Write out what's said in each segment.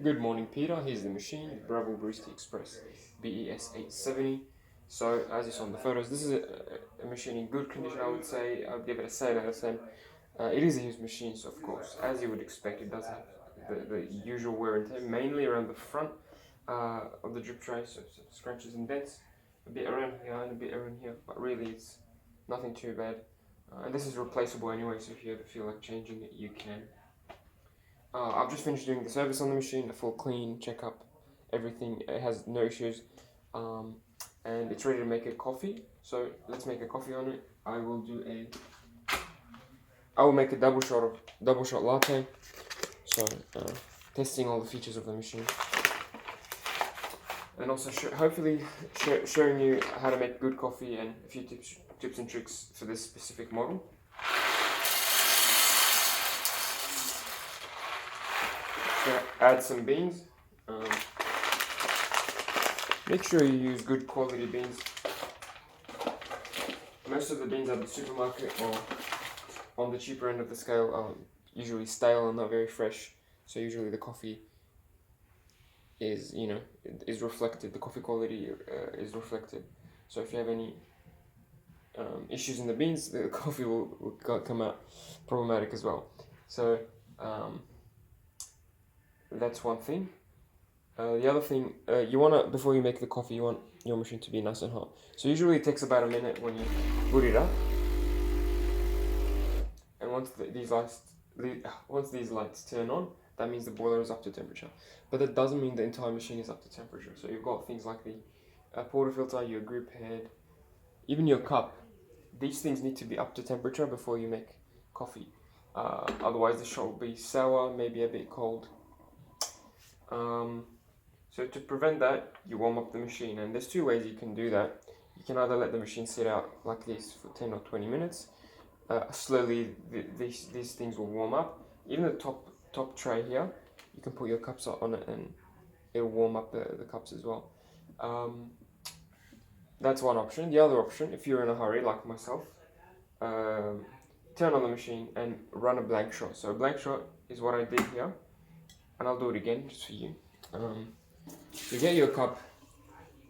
Good morning, Peter. Here's the machine, the Breville Barista Express BES870. So, as you saw in the photos, this is a machine in good condition, I would say. I would give it a 7 out of 10. It is a used machine, so of course, as you would expect, it does have the usual wear and tear, mainly around the front of the drip tray, so scratches and dents, a bit around here and a bit around here, but really it's nothing too bad. And this is replaceable anyway, so if you ever feel like changing it, you can. I've just finished doing the service on the machine, a full clean, checkup, everything. It has no issues, and it's ready to make a coffee. So let's make a coffee on it. I will make a double shot latte. So testing all the features of the machine, and also hopefully showing you how to make good coffee and a few tips and tricks for this specific model. So add some beans. Make sure you use good quality beans. Most of the beans at the supermarket or on the cheaper end of the scale are usually stale and not very fresh. So usually the coffee is reflected. The coffee quality is reflected. So if you have any issues in the beans, the coffee will come out problematic as well. So that's one thing. The other thing, before you make the coffee, you want your machine to be nice and hot. So usually it takes about a minute when you boot it up. And once these lights turn on, that means the boiler is up to temperature. But that doesn't mean the entire machine is up to temperature. So you've got things like the portafilter, your grip head, even your cup. These things need to be up to temperature before you make coffee. Otherwise the shot will be sour, maybe a bit cold. So to prevent that, you warm up the machine, and there's two ways you can do that. You can either let the machine sit out like this for 10 or 20 minutes. Slowly these things will warm up. Even the top tray here, you can put your cups on it and it will warm up the cups as well. That's one option. The other option, if you're in a hurry like myself, turn on the machine and run a blank shot. So a blank shot is what I did here, and I'll do it again just for you. You get your cup,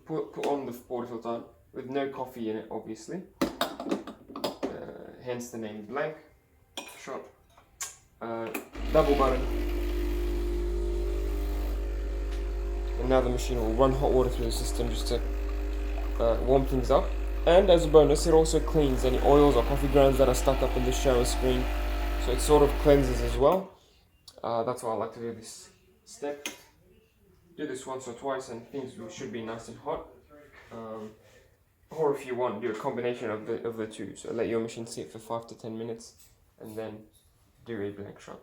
put on the portafilter with no coffee in it, obviously. Hence the name blank shot. Double button, and now the machine will run hot water through the system just to warm things up. And as a bonus, it also cleans any oils or coffee grounds that are stuck up in the shower screen, so it sort of cleanses as well. That's why I like to do this step. Do this once or twice and things should be nice and hot. Or if you want, do a combination of the two. So let your machine sit for 5 to 10 minutes and then do a blank shot.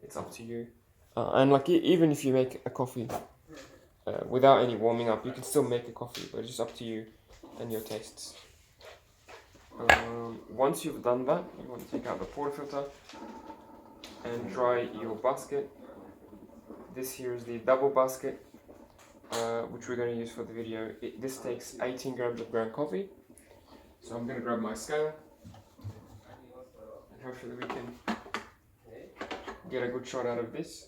It's up to you. And like even if you make a coffee without any warming up, you can still make a coffee, but it's just up to you and your tastes. Once you've done that, you want to take out the portafilter and dry your basket. This here is the double basket, which we're going to use for the video. This takes 18 grams of ground coffee. So I'm going to grab my scale, and hopefully we can get a good shot out of this.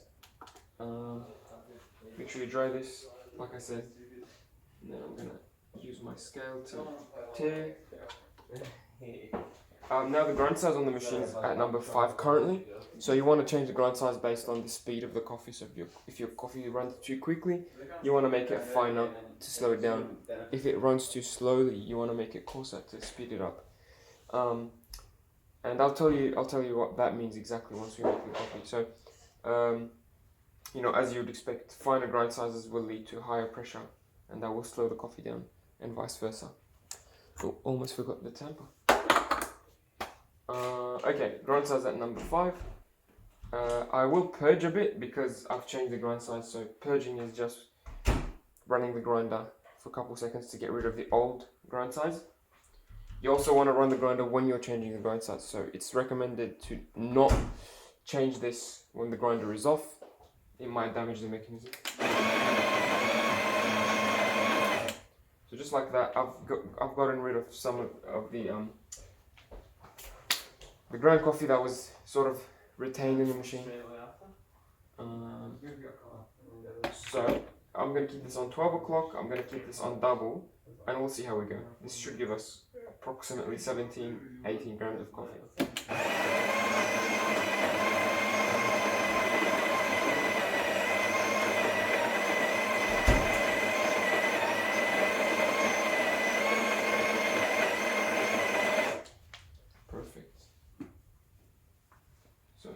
Make sure you dry this, like I said. And then I'm going to use my scale to tear. Now the grind size on the machine is at number 5 currently. So you want to change the grind size based on the speed of the coffee. So if your coffee runs too quickly, you want to make it finer to slow it down. If it runs too slowly, you want to make it coarser to speed it up. And I'll tell you what that means exactly once we make the coffee. So as you would expect, finer grind sizes will lead to higher pressure, and that will slow the coffee down, and vice versa. Oh, almost forgot the tamper. Okay, grind size at number 5. I will purge a bit because I've changed the grind size. So purging is just running the grinder for a couple seconds to get rid of the old grind size. You also want to run the grinder when you're changing the grind size. So it's recommended to not change this when the grinder is off. It might damage the mechanism. So just like that, I've gotten rid of some of the ground coffee that was sort of retained in the machine. So I'm going to keep this on 12 o'clock, I'm going to keep this on double, and we'll see how we go. This should give us approximately 17, 18 grams of coffee. Perfect. So,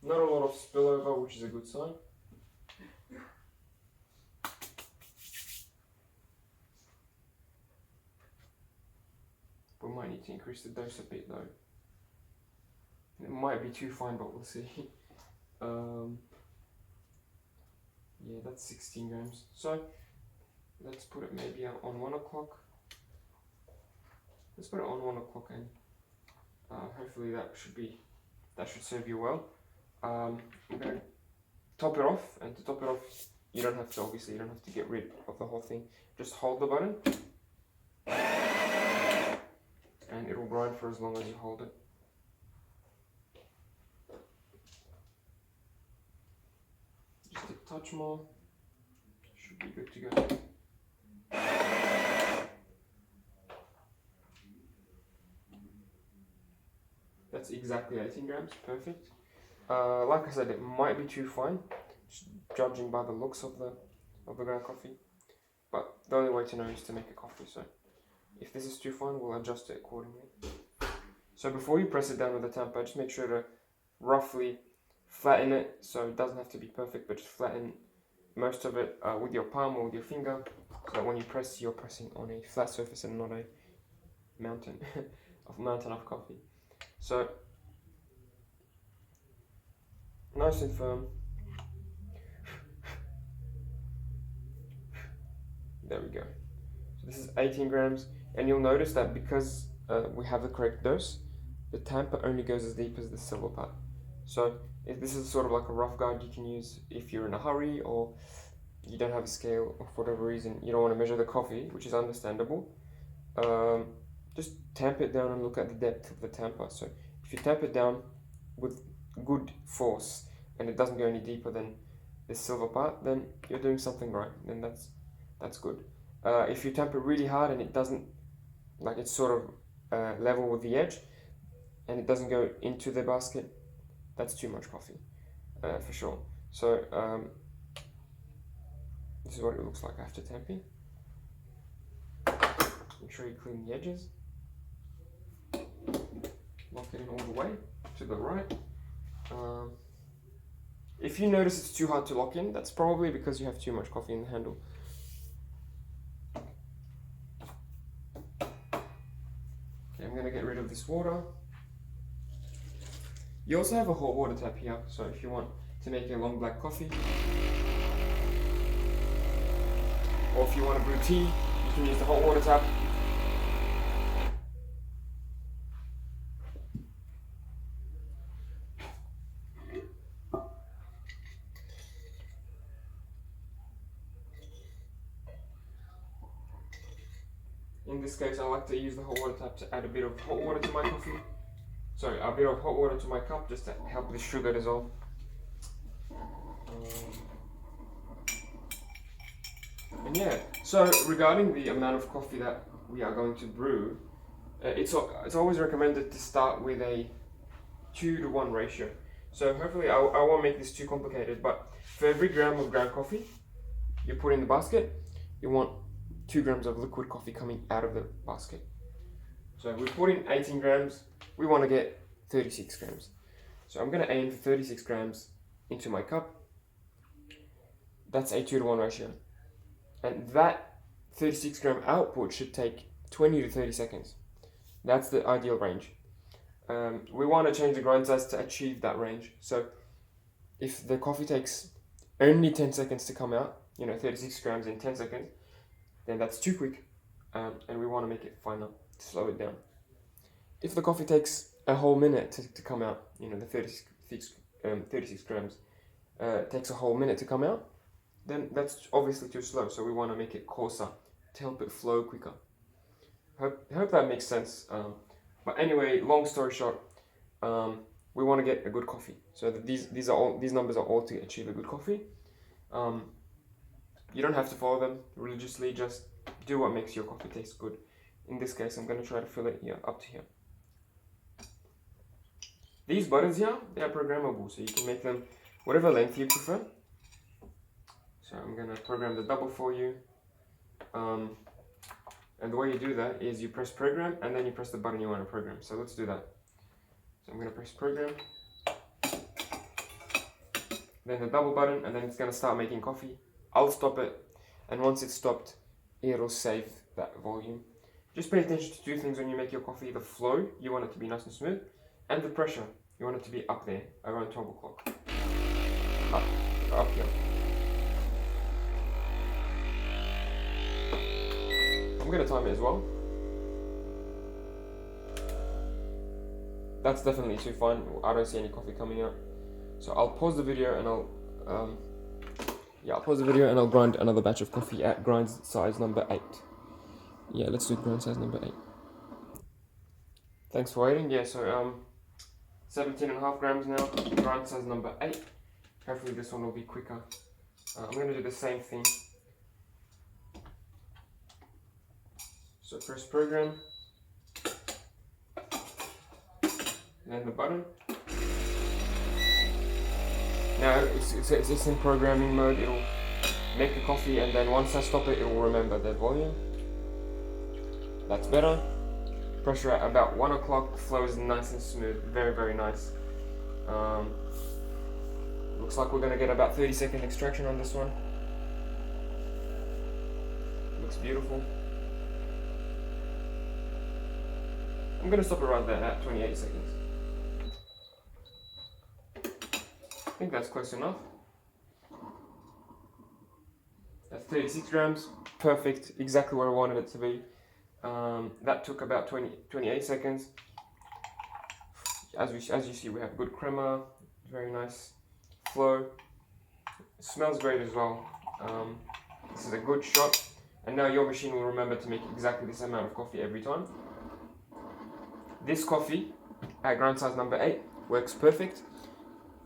not a lot of spillover, which is a good sign. We might need to increase the dose a bit though. It might be too fine, but we'll see. Yeah, that's 16 grams. So let's put it maybe on 1 o'clock. Let's put it on 1 o'clock, and hopefully that should serve you well. I'm gonna top it off, and to top it off, you don't have to get rid of the whole thing. Just hold the button, and it will grind for as long as you hold it. Just a touch more, should be good to go. That's exactly 18 grams, perfect. Like I said, it might be too fine, just judging by the looks of the ground coffee. But the only way to know is to make a coffee, so if this is too fine, we'll adjust it accordingly. So before you press it down with the tamper, just make sure to roughly flatten it, so it doesn't have to be perfect, but just flatten most of it with your palm or with your finger, so that when you press, you're pressing on a flat surface and not a mountain of coffee. So nice and firm. There we go. So this is 18 grams, and you'll notice that because we have the correct dose, the tamper only goes as deep as the silver part. So if this is sort of like a rough guide you can use if you're in a hurry or you don't have a scale, or for whatever reason you don't want to measure the coffee, which is understandable. Just tamp it down and look at the depth of the tamper. So if you tamp it down with good force and it doesn't go any deeper than the silver part, then you're doing something right, then that's good. If you tamp it really hard and it doesn't, like it's sort of level with the edge and it doesn't go into the basket, that's too much coffee, for sure. So this is what it looks like after tamping. Make sure you clean the edges. Lock it in all the way to the right. If you notice it's too hard to lock in, that's probably because you have too much coffee in the handle. Okay, I'm going to get rid of this water. You also have a hot water tap here, so if you want to make a long black coffee, or if you want to brew tea, you can use the hot water tap. In this case, I like to use the hot water tap to add a bit of hot water to my coffee. Sorry, a bit of hot water to my cup just to help the sugar dissolve. And yeah, so regarding the amount of coffee that we are going to brew, it's always recommended to start with a 2-to-1 ratio. So hopefully I won't make this too complicated, but for every gram of ground coffee you put in the basket, you want 2 grams of liquid coffee coming out of the basket. So we put in 18 grams, we want to get 36 grams. So I'm going to aim for 36 grams into my cup. That's a 2-to-1 ratio. And that 36 gram output should take 20 to 30 seconds. That's the ideal range. We want to change the grind size to achieve that range. So if the coffee takes only 10 seconds to come out, 36 grams in 10 seconds, then that's too quick, and we want to make it finer, to slow it down. If the coffee takes a whole minute to come out, the 36 grams takes a whole minute to come out, then that's obviously too slow, so we want to make it coarser to help it flow quicker. Hope that makes sense. But anyway, long story short, we want to get a good coffee. So these numbers are all to achieve a good coffee. You don't have to follow them religiously, just do what makes your coffee taste good. In this case, I'm going to try to fill it here, up to here. These buttons here, they are programmable, so you can make them whatever length you prefer. So I'm going to program the double for you. And the way you do that is you press program and then you press the button you want to program. So let's do that. So I'm going to press program, then the double button, and then it's going to start making coffee. I'll stop it, and once it's stopped, it'll save that volume. Just pay attention to two things when you make your coffee: the flow, you want it to be nice and smooth, and the pressure, you want it to be up there, around 12 o'clock. Up here. I'm going to time it as well. That's definitely too fine. I don't see any coffee coming out. So I'll pause the video and I'll grind another batch of coffee at grind size number 8. Yeah, let's do grind size number 8. Thanks for waiting. Yeah, so 17.5 grams now, grind size number 8. Hopefully this one will be quicker. I'm going to do the same thing. So press program, then the button. Now it's in programming mode. It'll make the coffee, and then once I stop it, it will remember that volume. That's better. Pressure at about 1 o'clock, flows nice and smooth, very, very nice. Looks like we're gonna get about 30-second extraction on this one. Looks beautiful. I'm gonna stop it right there at 28 seconds. I think that's close enough. That's 36 grams, perfect, exactly where I wanted it to be. That took about 28 seconds. As you see, we have good crema, very nice flow. It smells great as well. This is a good shot, and now your machine will remember to make exactly this amount of coffee every time. This coffee at grind size number 8 works perfect.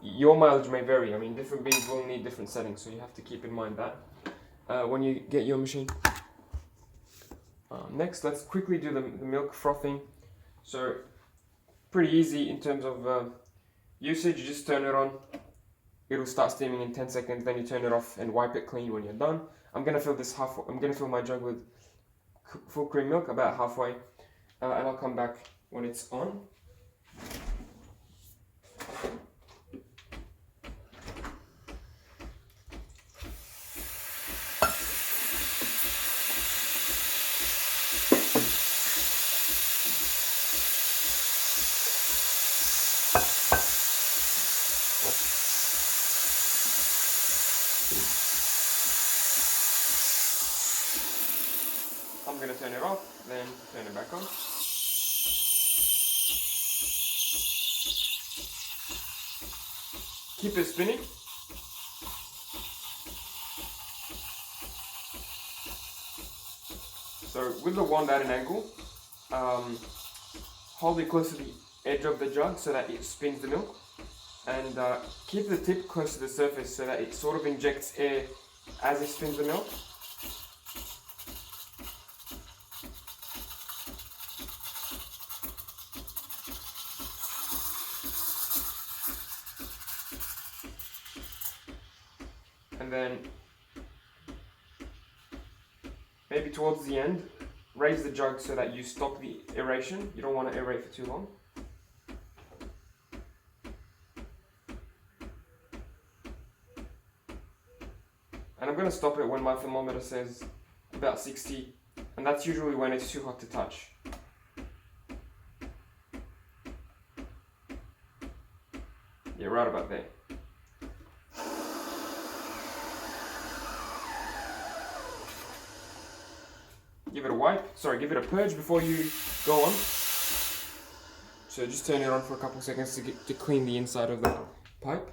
Your mileage may vary. I mean, different beans will need different settings, so you have to keep in mind that when you get your machine. Next, let's quickly do the milk frothing. So, pretty easy in terms of usage. You just turn it on. It'll start steaming in 10 seconds. Then you turn it off and wipe it clean when you're done. I'm gonna fill my jug with full cream milk about halfway, and I'll come back when it's on. I'm going to turn it off, then turn it back on. Keep it spinning. So with the wand at an angle, hold it close to the edge of the jug so that it spins the milk, and keep the tip close to the surface so that it sort of injects air as it spins the milk. And then maybe towards the end, raise the jug so that you stop the aeration. You don't want to aerate for too long. And I'm going to stop it when my thermometer says about 60, and that's usually when it's too hot to touch. Yeah, right about there. Give it a purge before you go on. So just turn it on for a couple of seconds to clean the inside of the pipe.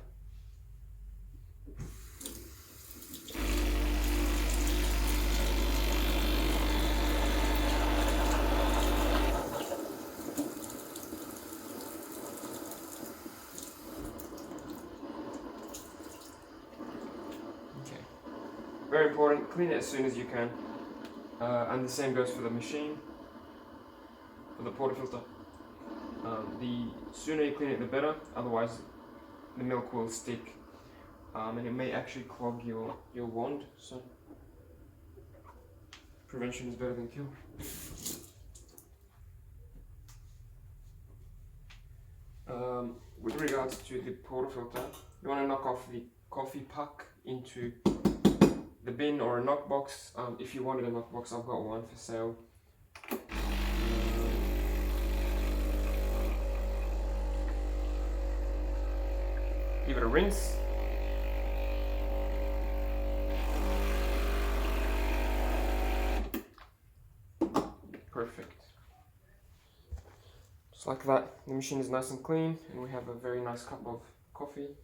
Okay. very important, clean it as soon as you can. And the same goes for the machine, for the portafilter. The sooner you clean it, the better, otherwise the milk will stick, and it may actually clog your wand, so prevention is better than cure. With regards to the portafilter, you want to knock off the coffee puck into the bin or a knockbox. If you wanted a knockbox, I've got one for sale. Give it a rinse. Perfect. Just like that, the machine is nice and clean, and we have a very nice cup of coffee.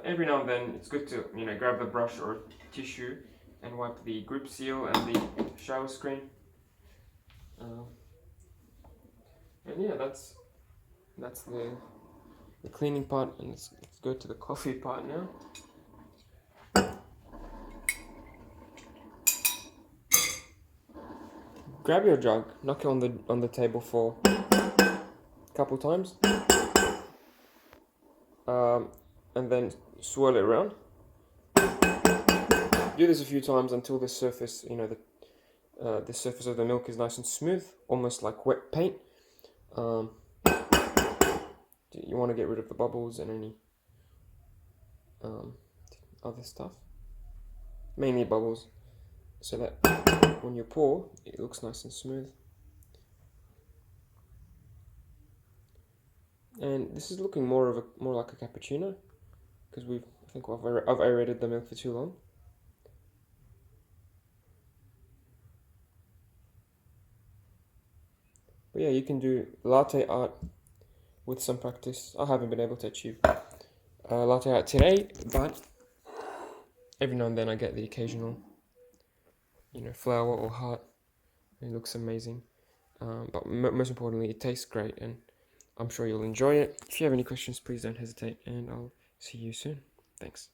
Every now and then, it's good to grab the brush or tissue and wipe the grip seal and the shower screen. And yeah, that's the cleaning part, and let's go to the coffee part now. Grab your jug, knock it on the table for a couple times, and then swirl it around. Do this a few times until the surface, the surface of the milk is nice and smooth, almost like wet paint. You want to get rid of the bubbles and any other stuff, mainly bubbles, so that when you pour, it looks nice and smooth. And this is looking more like a cappuccino, because I think I've aerated the milk for too long. But yeah, you can do latte art with some practice. I haven't been able to achieve latte art today, but every now and then I get the occasional, flower or heart. It looks amazing. But most importantly, it tastes great, and I'm sure you'll enjoy it. If you have any questions, please don't hesitate, and I'll see you soon. Thanks.